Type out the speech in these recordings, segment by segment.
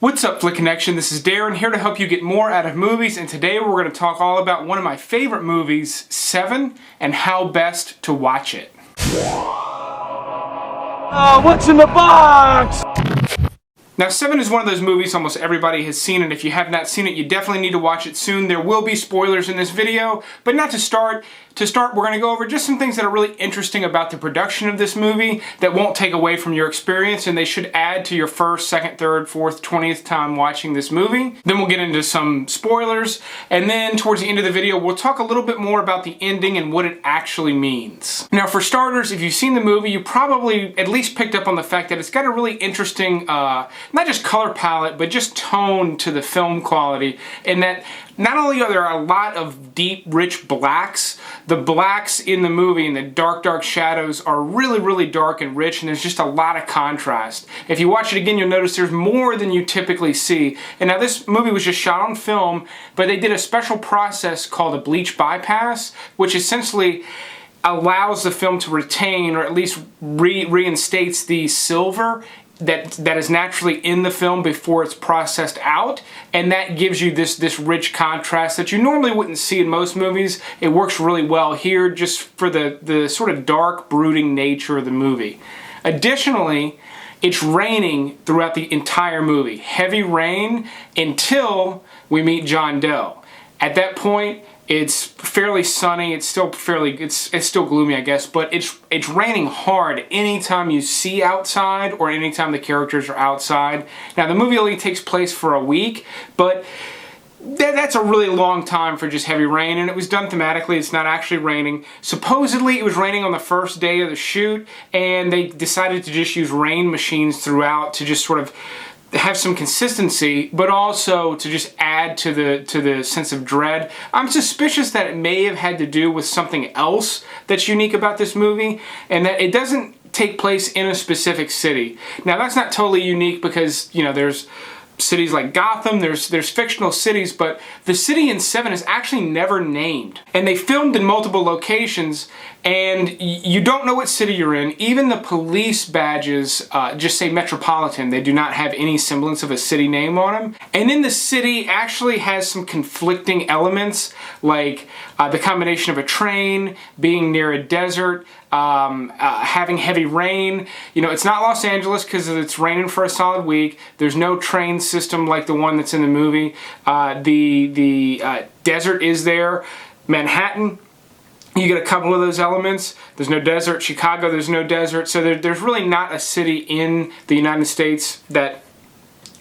What's up, Flick Connection? This is Darren, here to help you get more out of movies, and today we're going to talk all about one of my favorite movies, Se7en, and how best to watch it. What's in the box? Now, Se7en is one of those movies almost everybody has seen, and if you have not seen it, you definitely need to watch it soon. There will be spoilers in this video, but not to start. To start, we're going to go over just some things that are really interesting about the production of this movie that won't take away from your experience, and they should add to your first, second, third, fourth, 20th time watching this movie. Then we'll get into some spoilers, and then towards the end of the video, we'll talk a little bit more about the ending and what it actually means. Now, for starters, if you've seen the movie, you probably at least picked up on the fact that it's got a really interesting, not just color palette, but just tone to the film quality, in that not only are there a lot of deep, rich blacks, the blacks in the movie and the dark, dark shadows are really, really dark and rich, and there's just a lot of contrast. If you watch it again, you'll notice there's more than you typically see. And now this movie was just shot on film, but they did a special process called a bleach bypass, which essentially allows the film to retain, or at least reinstates the silver that is naturally in the film before it's processed out, and that gives you this rich contrast that you normally wouldn't see in most movies. It works really well here just for the sort of dark, brooding nature of the movie. Additionally, it's raining throughout the entire movie. Heavy rain until we meet Jon Doe. At that point, it's fairly sunny. It's still it's still gloomy, I guess, but it's raining hard anytime you see outside or anytime the characters are outside. Now, the movie only takes place for a week, but that's a really long time for just heavy rain, and it was done thematically. It's not actually raining. Supposedly, it was raining on the first day of the shoot, and they decided to just use rain machines throughout to just sort of have some consistency, but also to just add to the sense of dread. I'm suspicious that it may have had to do with something else that's unique about this movie, and that it doesn't take place in a specific city. Now, that's not totally unique because, you know, there's cities like Gotham, there's fictional cities, but the city in Se7en is actually never named. And they filmed in multiple locations, and you don't know what city you're in. Even the police badges just say Metropolitan. They do not have any semblance of a city name on them. And in the city actually has some conflicting elements, like the combination of a train, being near a desert, having heavy rain. You know, it's not Los Angeles because it's raining for a solid week. There's no train system like the one that's in the movie. The desert is there. Manhattan, you get a couple of those elements. There's no desert. Chicago, there's no desert. So there's really not a city in the United States that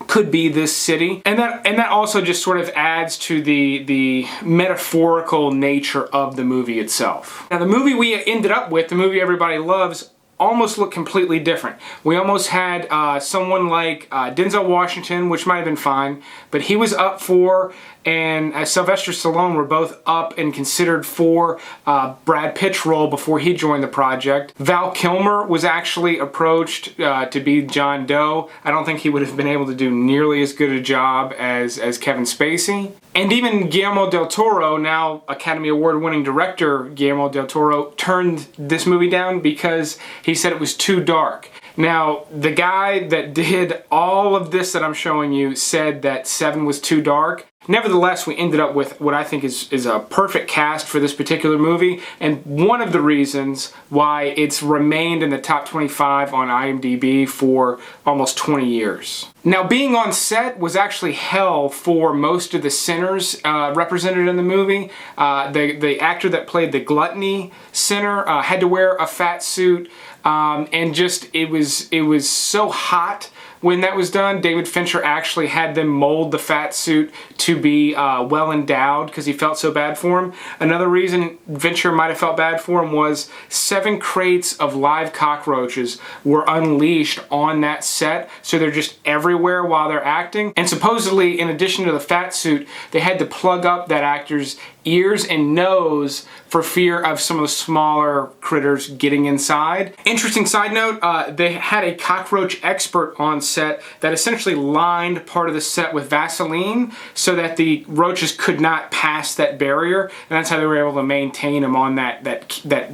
could be this city, and that also just sort of adds to the metaphorical nature of the movie itself. Now, the movie we ended up with, the movie everybody loves, almost looked completely different. We almost had someone like Denzel Washington, which might have been fine, but he was up for, and Sylvester Stallone were both up and considered for Brad Pitt's role before he joined the project. Val Kilmer was actually approached to be Jon Doe. I don't think he would have been able to do nearly as good a job as Kevin Spacey. And even Guillermo del Toro, now Academy Award-winning director Guillermo del Toro, turned this movie down because he said it was too dark. Now, the guy that did all of this that I'm showing you said that Se7en was too dark. Nevertheless, we ended up with what I think is a perfect cast for this particular movie, and one of the reasons why it's remained in the top 25 on IMDB for almost 20 years. Now, being on set was actually hell for most of the sinners represented in the movie. The actor that played the gluttony sinner had to wear a fat suit, and just it was so hot when that was done. David Fincher actually had them mold the fat suit to be well endowed because he felt so bad for him. Another reason Fincher might have felt bad for him was 7 crates of live cockroaches were unleashed on that set, so they're just everywhere while they're acting. And supposedly, in addition to the fat suit, they had to plug up that actor's ears and nose for fear of some of the smaller critters getting inside. Interesting side note, they had a cockroach expert on set that essentially lined part of the set with Vaseline so that the roaches could not pass that barrier, and that's how they were able to maintain them on that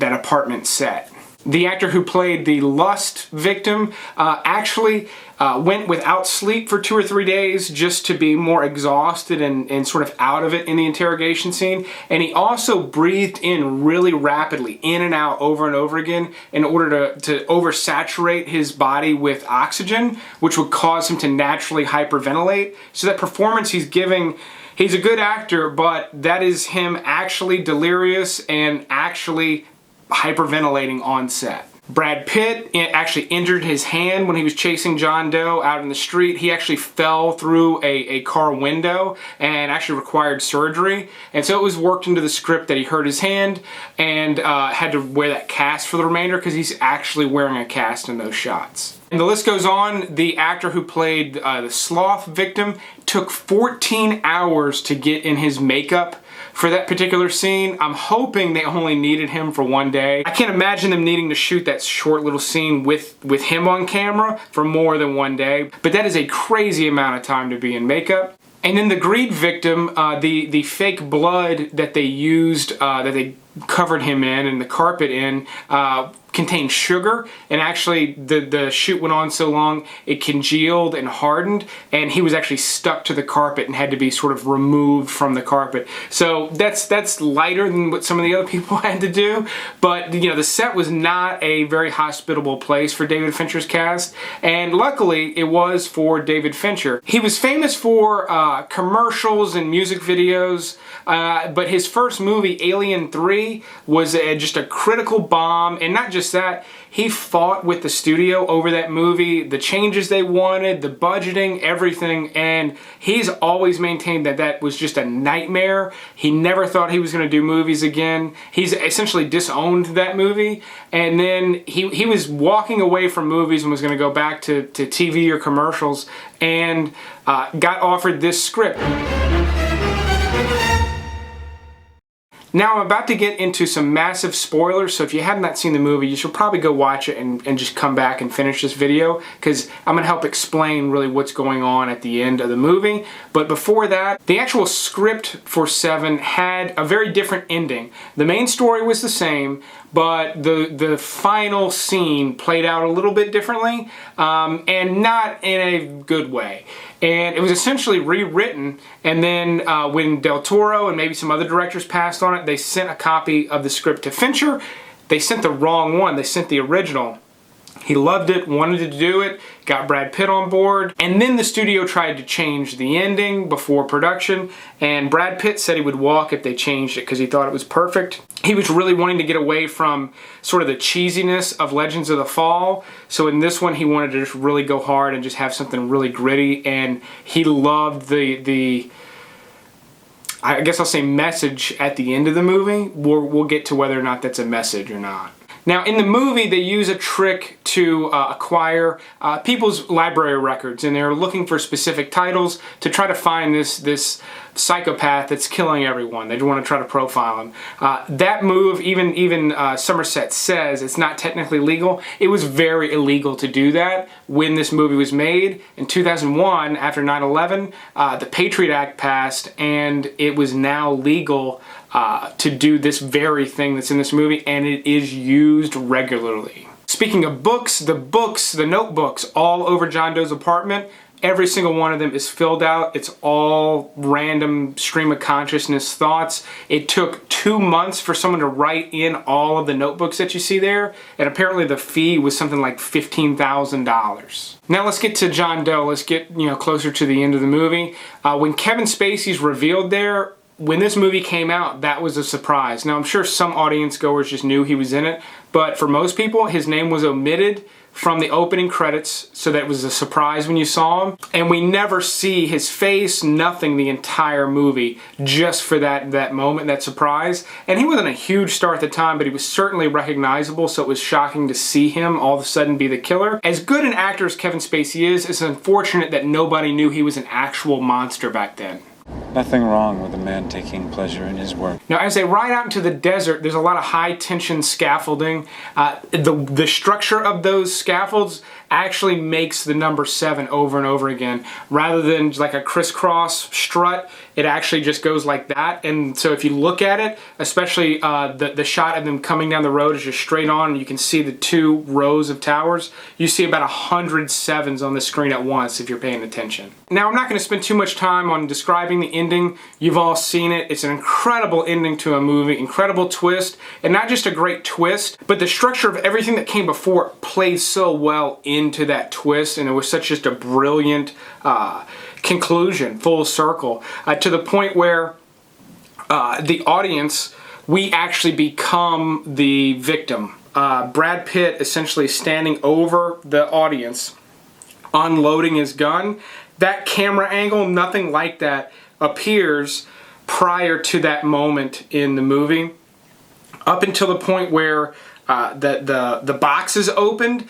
apartment set. The actor who played the lust victim actually went without sleep for 2 or 3 days just to be more exhausted and sort of out of it in the interrogation scene. And he also breathed in really rapidly, in and out, over and over again, in order to oversaturate his body with oxygen, which would cause him to naturally hyperventilate. So that performance he's giving, he's a good actor, but that is him actually delirious and actually hyperventilating on set. Brad Pitt actually injured his hand when he was chasing Jon Doe out in the street. He actually fell through a car window and actually required surgery. And so it was worked into the script that he hurt his hand and had to wear that cast for the remainder, because he's actually wearing a cast in those shots. And the list goes on. The actor who played the sloth victim took 14 hours to get in his makeup for that particular scene. I'm hoping they only needed him for 1 day. I can't imagine them needing to shoot that short little scene with him on camera for more than 1 day, but that is a crazy amount of time to be in makeup. And then the greed victim, the fake blood that they used, that they covered him in and the carpet in, contained sugar, and actually the shoot went on so long it congealed and hardened, and he was actually stuck to the carpet and had to be sort of removed from the carpet. So that's lighter than what some of the other people had to do, but you know, the set was not a very hospitable place for David Fincher's cast, and luckily it was for David Fincher. He was famous for commercials and music videos, but his first movie, Alien 3, was just a critical bomb. And not just that, he fought with the studio over that movie, the changes they wanted, the budgeting, everything, and he's always maintained that that was just a nightmare. He never thought he was going to do movies again. He's essentially disowned that movie, and then he was walking away from movies and was going to go back to TV or commercials, and got offered this script. Now I'm about to get into some massive spoilers, so if you have not seen the movie, you should probably go watch it and just come back and finish this video, because I'm going to help explain really what's going on at the end of the movie. But before that, the actual script for Se7en had a very different ending. The main story was the same, but the final scene played out a little bit differently, and not in a good way. And it was essentially rewritten, and then when Del Toro and maybe some other directors passed on it, they sent a copy of the script to Fincher. They sent the wrong one. They sent the original. He loved it, wanted to do it, got Brad Pitt on board, and then the studio tried to change the ending before production, and Brad Pitt said he would walk if they changed it because he thought it was perfect. He was really wanting to get away from sort of the cheesiness of Legends of the Fall, so in this one he wanted to just really go hard and just have something really gritty, and he loved the I guess I'll say message at the end of the movie. We'll get to whether or not that's a message or not. Now, in the movie, they use a trick to acquire people's library records, and they're looking for specific titles to try to find this psychopath that's killing everyone. They want to try to profile him. That move, even Somerset says it's not technically legal. It was very illegal to do that when this movie was made. In 2001, after 9/11, the Patriot Act passed, and it was now legal to do this very thing that's in this movie, and it is used regularly. Speaking of books, the notebooks all over Jon Doe's apartment, every single one of them is filled out. It's all random stream of consciousness thoughts. It took 2 months for someone to write in all of the notebooks that you see there, and apparently the fee was something like $15,000. Now let's get to Jon Doe. Let's get closer to the end of the movie. When Kevin Spacey's revealed there, when this movie came out, that was a surprise. Now, I'm sure some audience goers just knew he was in it, but for most people, his name was omitted from the opening credits, so that was a surprise when you saw him. And we never see his face, nothing, the entire movie, just for that moment, that surprise. And he wasn't a huge star at the time, but he was certainly recognizable, so it was shocking to see him all of a sudden be the killer. As good an actor as Kevin Spacey is, it's unfortunate that nobody knew he was an actual monster back then. Nothing wrong with a man taking pleasure in his work. Now, as they ride out into the desert, there's a lot of high-tension scaffolding. The structure of those scaffolds actually makes the number 7 over and over again. Rather than like a crisscross strut, it actually just goes like that. And so if you look at it, especially the shot of them coming down the road is just straight on, and you can see the 2 rows of towers. You see about 100 7s on the screen at once if you're paying attention. Now, I'm not going to spend too much time on describing the ending. You've all seen it. It's an incredible ending to a movie, incredible twist, and not just a great twist, but the structure of everything that came before it played so well into that twist, and it was such just a brilliant conclusion, full circle, to the point where the audience, we actually become the victim. Brad Pitt essentially standing over the audience, unloading his gun. That camera angle, nothing like that appears prior to that moment in the movie. Up until the point where the box is opened,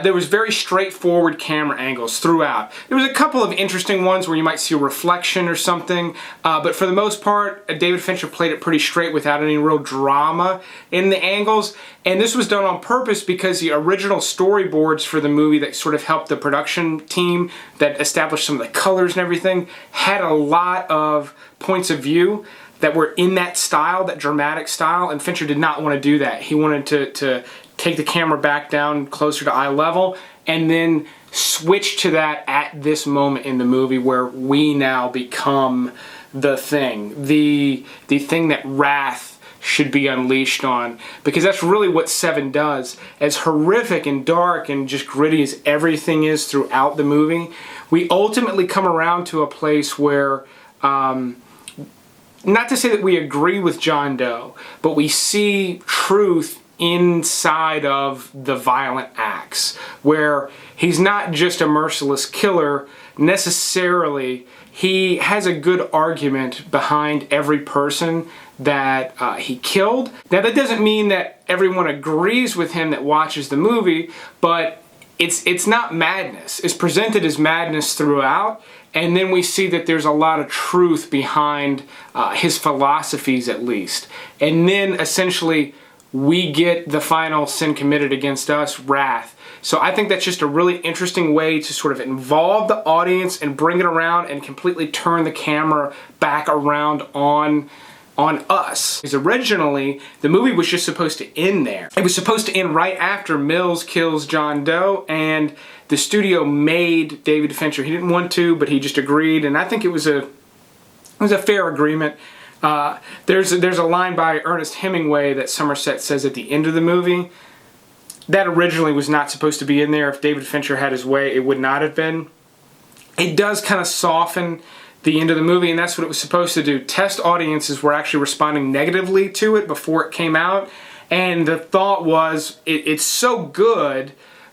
there was very straightforward camera angles throughout. There was a couple of interesting ones where you might see a reflection or something, but for the most part, David Fincher played it pretty straight without any real drama in the angles. And this was done on purpose because the original storyboards for the movie that sort of helped the production team that established some of the colors and everything had a lot of points of view that were in that style, that dramatic style, and Fincher did not want to do that. He wanted to take the camera back down closer to eye level and then switch to that at this moment in the movie where we now become the thing that wrath should be unleashed on, because that's really what Seven does. As horrific and dark and just gritty as everything is throughout the movie, we ultimately come around to a place where not to say that we agree with Jon Doe, but we see truth inside of the violent acts, where he's not just a merciless killer necessarily. He has a good argument behind every person that he killed. Now, that doesn't mean that everyone agrees with him that watches the movie, but it's not madness. It's presented as madness throughout, and then we see that there's a lot of truth behind his philosophies, at least. And then essentially we get the final sin committed against us, wrath. So I think that's just a really interesting way to sort of involve the audience and bring it around and completely turn the camera back around on us. Because originally, the movie was just supposed to end there. It was supposed to end right after Mills kills Jon Doe, and the studio made David Fincher. He didn't want to, but he just agreed, and I think it was a fair agreement. There's a line by Ernest Hemingway that Somerset says at the end of the movie. That originally was not supposed to be in there. If David Fincher had his way, it would not have been. It does kind of soften the end of the movie, and that's what it was supposed to do. Test audiences were actually responding negatively to it before it came out, and the thought was it's so good,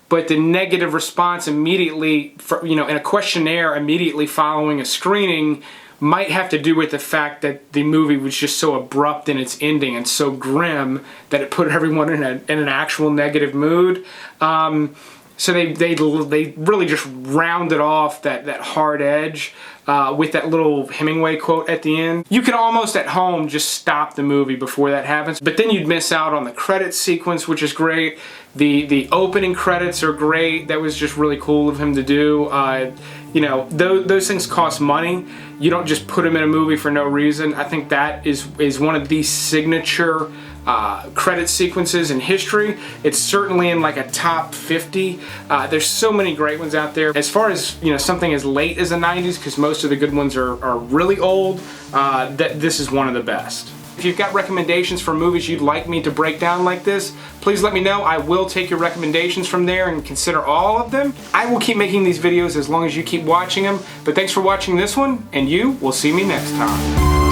but the negative response immediately, in a questionnaire immediately following a screening, might have to do with the fact that the movie was just so abrupt in its ending and so grim that it put everyone in an actual negative mood. So they really just rounded off that hard edge with that little Hemingway quote at the end. You could almost at home just stop the movie before that happens, but then you'd miss out on the credits sequence, which is great. The opening credits are great. That was just really cool of him to do. Those things cost money. You don't just put them in a movie for no reason. I think that is one of the signature credit sequences in history. It's certainly in like a top 50. There's so many great ones out there. As far as something as late as the 90s, because most of the good ones are really old, this is one of the best. If you've got recommendations for movies you'd like me to break down like this, please let me know. I will take your recommendations from there and consider all of them. I will keep making these videos as long as you keep watching them, but thanks for watching this one, and you will see me next time.